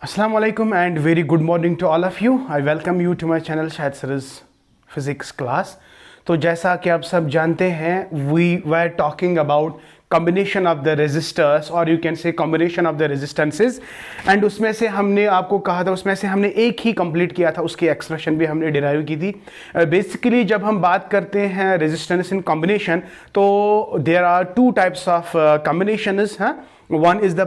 Assalamu alaikum and very good morning to all of you. I welcome you to my channel Shahid Sir's physics class. तो जैसा कि आप सब जानते हैं we were talking about combination of the resistors or you can say combination of the resistances and उसमें से हमने आपको कहा था उसमें से हमने एक ही कंप्लीट किया था, उसकी एक्सप्रेशन भी हमने डिराइव की थी. बेसिकली जब हम बात करते हैं रेजिस्टेंस इन कॉम्बिनेशन तो there are two types of combinations हैं. One is the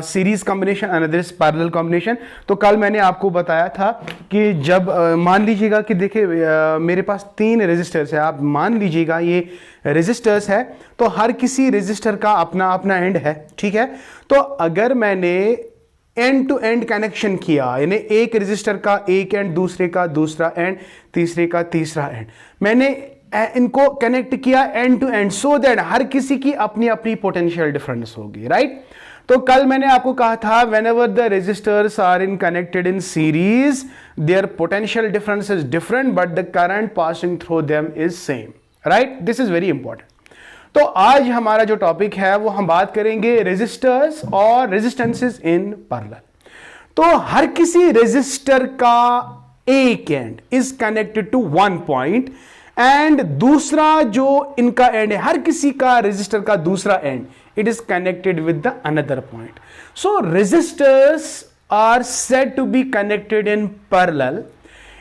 series combination, another is parallel combination. तो कल मैंने आपको बताया था कि जब मान लीजिएगा कि देखिए मेरे पास तीन रेजिस्टर्स है, आप मान लीजिएगा ये रेजिस्टर्स है तो हर किसी रेजिस्टर का अपना अपना एंड है, ठीक है. तो अगर मैंने एंड टू एंड कनेक्शन किया यानी एक रेजिस्टर का एक एंड, दूसरे का दूसरा एंड, तीसरे का तीसरा एंड, मैंने इनको कनेक्ट किया end to end so that हर किसी की अपनी अपनी पोटेंशियल डिफरेंस होगी, राइट. तो कल मैंने आपको कहा था whenever the resistors are in connected in series their potential difference is different but the current passing through them is same, right. This is very important. तो आज हमारा जो टॉपिक है वो हम बात करेंगे रेजिस्टर्स और रेजिस्टेंसेस इन पैरेलल. तो हर किसी रेजिस्टर का एक end is connected to one point end दूसरा जो इनका एंड है, हर किसी का रेजिस्टर का दूसरा end, it is connected with the another point. So resistors are said to be connected in parallel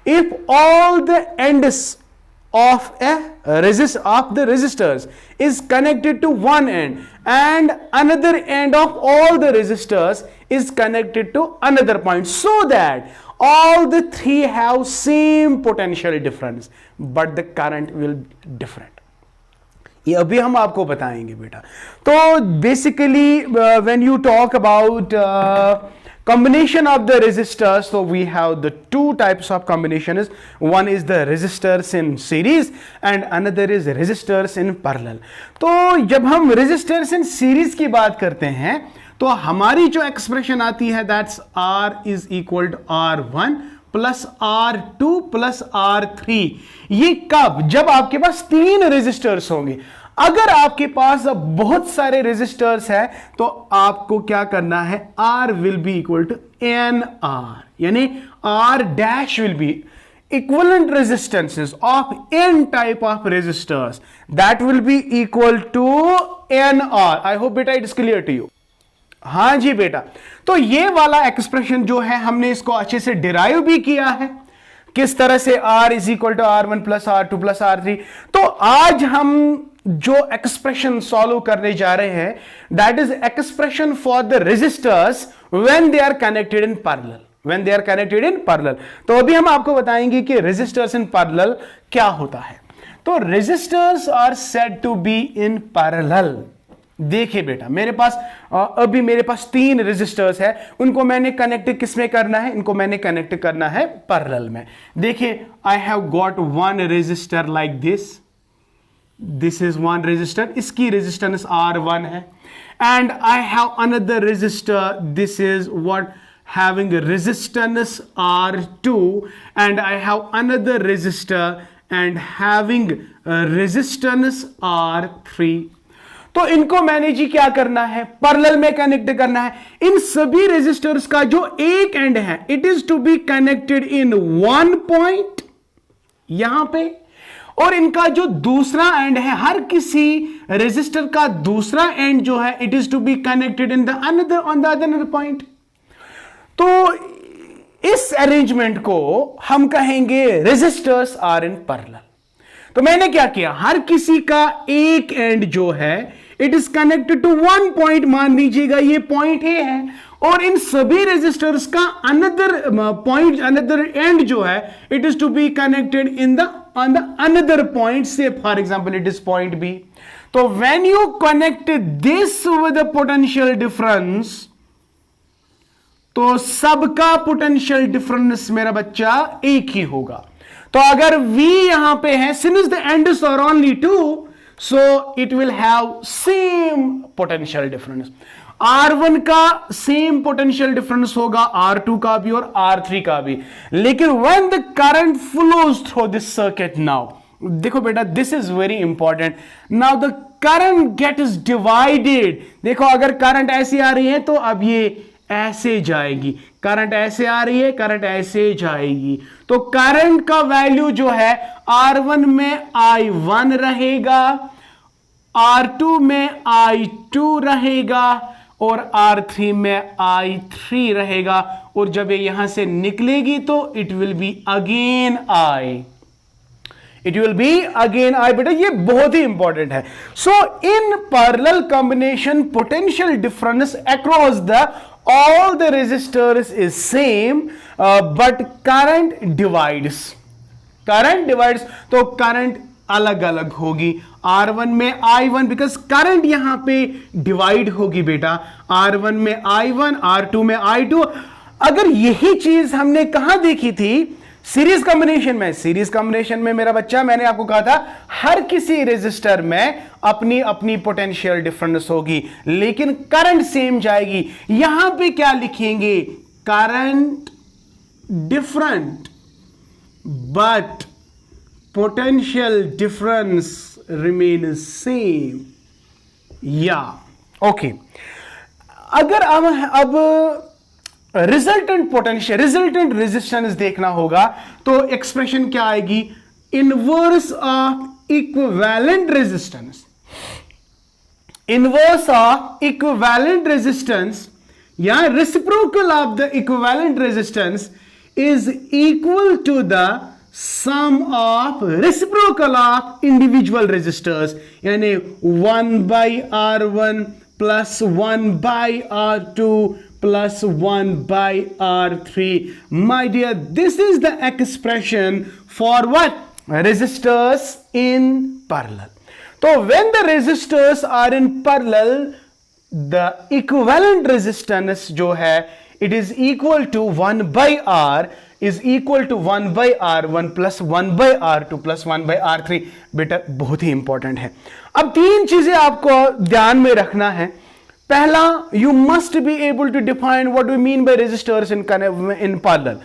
if all the ends of the resistors is connected to one end and another end of all the resistors is connected to another point so that all the three have same potential difference but the current will be different. ये अभी हम आपको बताएंगे बेटा. तो basically when you talk about combination of the resistors, so we have the two types of combinations. One is the resistors in series and another is resistors in parallel. तो जब हम resistors in series की बात करते हैं तो हमारी जो एक्सप्रेशन आती है that's R is equal to R1 plus R2 plus R3. ये कब? जब आपके पास तीन रेजिस्टर्स होंगे. अगर आपके पास बहुत सारे रेजिस्टर्स है तो आपको क्या करना है, R will be equal to n R, यानी R dash will be equivalent resistances of n type of resistors that will be equal to nr. I hope beta it is clear to you. हाँ जी बेटा. तो ये वाला expression जो है हमने इसको अच्छे से डिराइव भी किया है. किस तरह से R is equal to R1 plus R2 plus R3. तो आज हम जो एक्सप्रेशन सॉल्व करने जा रहे हैं that is expression for the resistors when they are connected in parallel. When they are connected in parallel. तो अभी हम आपको बताएंगे कि रेजिस्टर्स इन पैरेलल क्या होता है. तो resistors are said to be in parallel. देखिए बेटा मेरे पास अभी मेरे पास तीन रेजिस्टर्स है, उनको मैंने कनेक्ट किसमें करना है, इनको मैंने कनेक्ट करना है पैरेलल में. देखिए I have got one resistor like this. This is one resistor, इसकी रेजिस्टेंस R1 है and I have another resistor, this is what having a resistance R2 and I have another resistor and having a resistance R3. तो इनको मैंने जी क्या करना है, parallel में connect करना है. इन सभी रेजिस्टर्स का जो एक एंड है it is to be connected in one point यहां पे, और इनका जो दूसरा एंड है, हर किसी रेजिस्टर का दूसरा एंड जो है it is to be connected in the another on the another point. तो इस अरेंजमेंट को हम कहेंगे रेजिस्टर्स आर इन पैरेलल. तो मैंने क्या किया, हर किसी का एक एंड जो है it is connected to one point. मान लीजिएगा ये पॉइंट ए है और इन सभी रेजिस्टर्स का अनदर पॉइंट, अनदर एंड जो है it is to be connected in the on the another point. Say for example it is point B. तो when you connect this with the potential difference तो सबका potential difference मेरा बच्चा एक ही होगा. तो अगर V यहां पे है, since the ends are only two, so it will have same potential difference. R1 का सेम पोटेंशियल डिफरेंस होगा, R2 का भी और R3 का भी. लेकिन when the current flows through this circuit, now देखो बेटा this is very important. Now the current get is divided. देखो अगर करंट ऐसी आ रही है तो अब ये ऐसे जाएगी, करंट ऐसे आ रही है, करंट ऐसे जाएगी, तो करंट का वैल्यू जो है R1 में I1 रहेगा, R2 में I2 रहेगा और R3 में I3 रहेगा, और जब ये यहां से निकलेगी तो it will be again I, it will be again I. बेटा ये बहुत ही इंपॉर्टेंट है। So in parallel combination potential difference across the all the resistors is same but current divides, तो करंट अलग अलग होगी। R1 में I1 बिकॉज करंट यहां पे डिवाइड होगी बेटा, R1 में I1, R2 में I2। अगर यही चीज हमने कहां देखी थी, सीरीज कॉम्बिनेशन में मेरा बच्चा, मैंने आपको कहा था हर किसी रेजिस्टर में अपनी अपनी पोटेंशियल डिफरेंस होगी, लेकिन करंट सेम जाएगी। यहां पे क्या लिखेंगे, current different but potential difference remain same, या ओके। अगर अब रिजल्टेंट पोटेंशियल, रिजल्टेंट रेजिस्टेंस देखना होगा तो एक्सप्रेशन क्या आएगी, inverse of equivalent resistance, inverse of equivalent resistance या reciprocal of the equivalent resistance is equal to the sum of reciprocal of individual resistors, यानी 1/R1 plus 1/R2 plus 1/R3. My dear, this is the expression for what? Resistors in parallel. So when the resistors are in parallel, the equivalent resistance जो है, it is equal to 1/R is equal to 1/R1 plus 1/R2 plus 1/R3. बेटा बहुत ही important है। अब तीन चीजें आपको ध्यान में रखना है। पहला, you must be able to define what we mean by resistors in parallel.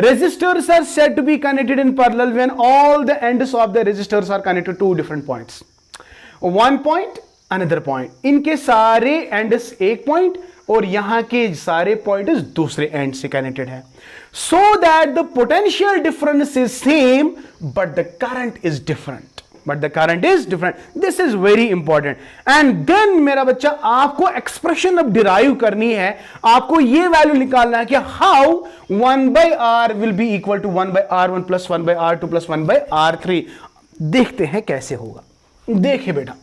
Resistors are said to be connected in parallel when all the ends of the resistors are connected to different points. One point, another point. इनके सारे ends एक point और यहां के सारे points दूसरे end से connected है. So that the potential difference is same, but the current is different. This is very important. And then मेरा बच्चा, आपको एक्सप्रेशन अब डिराइव करनी है, आपको ये वैल्यू निकालना है कि how 1/R will be equal to 1/R1 plus 1/R2 plus 1/R3। देखते हैं कैसे होगा। देखिए बेटा,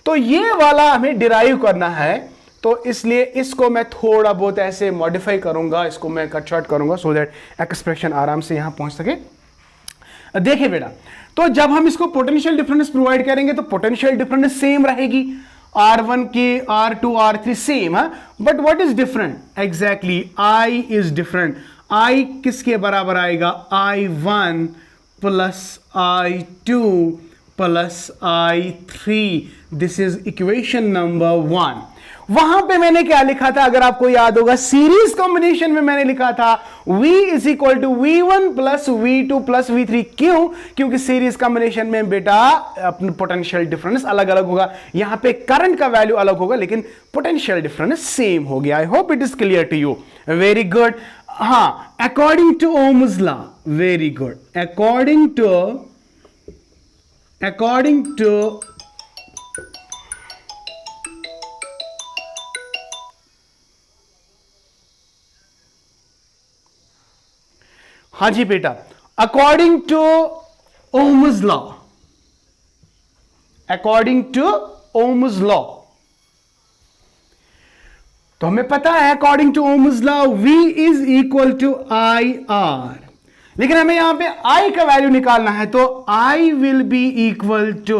तो ये वाला हमें डिराइव करना है, तो इसलिए इसको मैं थोड़ा बहुत ऐसे मॉडिफाई करूंगा, इसको मैं कट शॉर्ट करूंगा सो दैट एक्सप्रेशन आराम से यहां पहुंच सके। देखिए बेटा, तो जब हम इसको पोटेंशियल डिफरेंस प्रोवाइड करेंगे तो पोटेंशियल डिफरेंस सेम रहेगी, R1 की R2 R3 सेम है, but what is different, exactly I is different. I किसके बराबर आएगा, I1 plus I2 plus I3। This is equation number 1। वहां पे मैंने क्या लिखा था, अगर आपको याद होगा, सीरीज कॉम्बिनेशन में मैंने लिखा था V is equal to V1 plus V2 plus V3। क्यों? क्योंकि सीरीज कॉम्बिनेशन में बेटा अपना पोटेंशियल डिफरेंस अलग अलग होगा, यहां पे करंट का वैल्यू अलग होगा लेकिन पोटेंशियल डिफरेंस सेम हो गया। I hope it is clear to you. Very good. हां, according to Ohm's law, very good, according to हाँ जी बेटा, अकॉर्डिंग टू ओम्स लॉ, तो हमें पता है according to Ohm's law V is equal to IR, लेकिन हमें यहां पे I का वैल्यू निकालना है, तो I will be equal to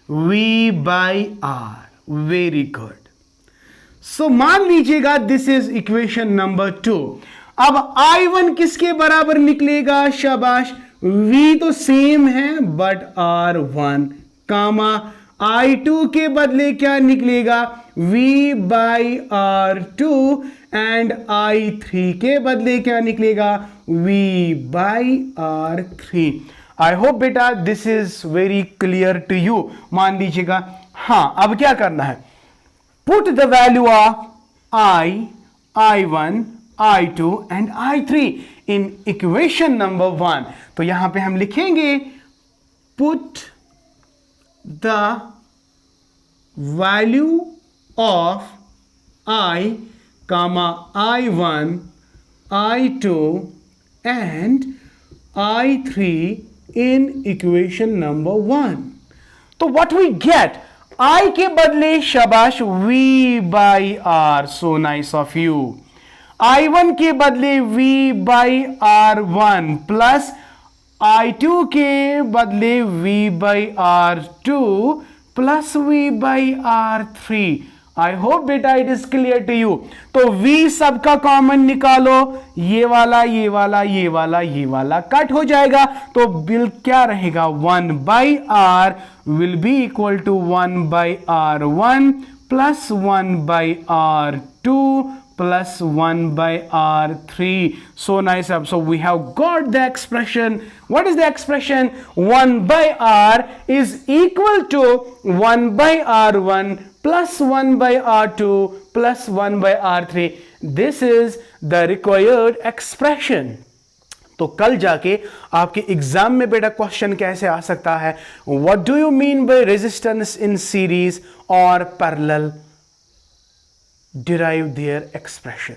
V/R। Very good. So मान लीजिएगा दिस इज इक्वेशन नंबर 2। अब I1 किसके बराबर निकलेगा, शाबाश, V तो सेम है बट R1 कामा I2 के बदले क्या निकलेगा, V/R2 एंड I3 के बदले क्या निकलेगा, V/R3। आई होप बेटा this is very clear to you. मान लीजिएगा, हां अब क्या करना है, put the value of I, I1 I2 and I3 in equation number 1. तो यहां पे हम लिखेंगे put the value of I, I1, I2 and I3 in equation number 1. तो what we get, I के बदले शाबाश V by R, so nice of you. I1 के बदले V by R1 plus I2 के बदले V by R2 plus V by R3. I hope बेटा it is clear to you. तो V सबका कॉमन निकालो, ये वाला ये वाला ये वाला ये वाला कट हो जाएगा, तो बिल क्या रहेगा 1 by R will be equal to 1 by R1 plus 1 by R2 plus 1 by R3. So nice up. So we have got the expression. What is the expression? 1 by R is equal to 1 by R1 plus 1 by R2 plus 1 by R3. This is the required expression. तो कल जाके आपके exam में बेटा question कैसे आ सकता है, What do you mean by resistance in series or parallel? Derive their expression.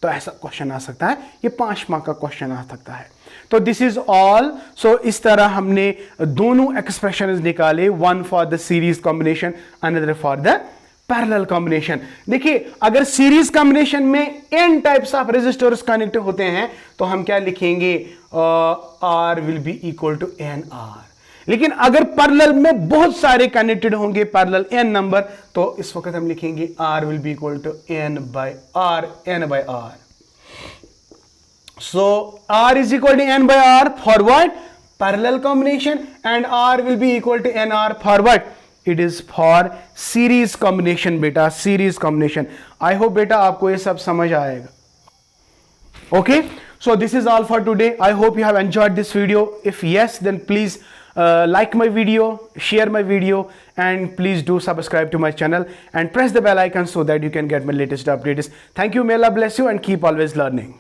तो ऐसा क्वेश्चन आ सकता है, ये 5 मार्क का क्वेश्चन आ सकता है. तो दिस इज ऑल. सो इस तरह हमने दोनों एक्सप्रेशंस निकाले, one for the series combination, another for the parallel combination. देखिए अगर सीरीज कॉम्बिनेशन में n types of resistors connect होते हैं तो हम क्या लिखेंगे, R will be equal to NR. लेकिन अगर पैरेलल में बहुत सारे कनेक्टेड होंगे, पैरेलल n नंबर, तो इस वक्त हम लिखेंगे R will be equal to n by R. So R is equal to n by R for what? Parallel combination, and R will be equal to NR for what? It is for series combination बेटा, series combination. I hope बेटा आपको ये सब समझ आएगा. Okay, so this is all for today. I hope you have enjoyed this video. If yes, then please like my video, share my video, and please do subscribe to my channel and press the bell icon so that you can get my latest updates. Thank you. May Allah bless you and keep always learning.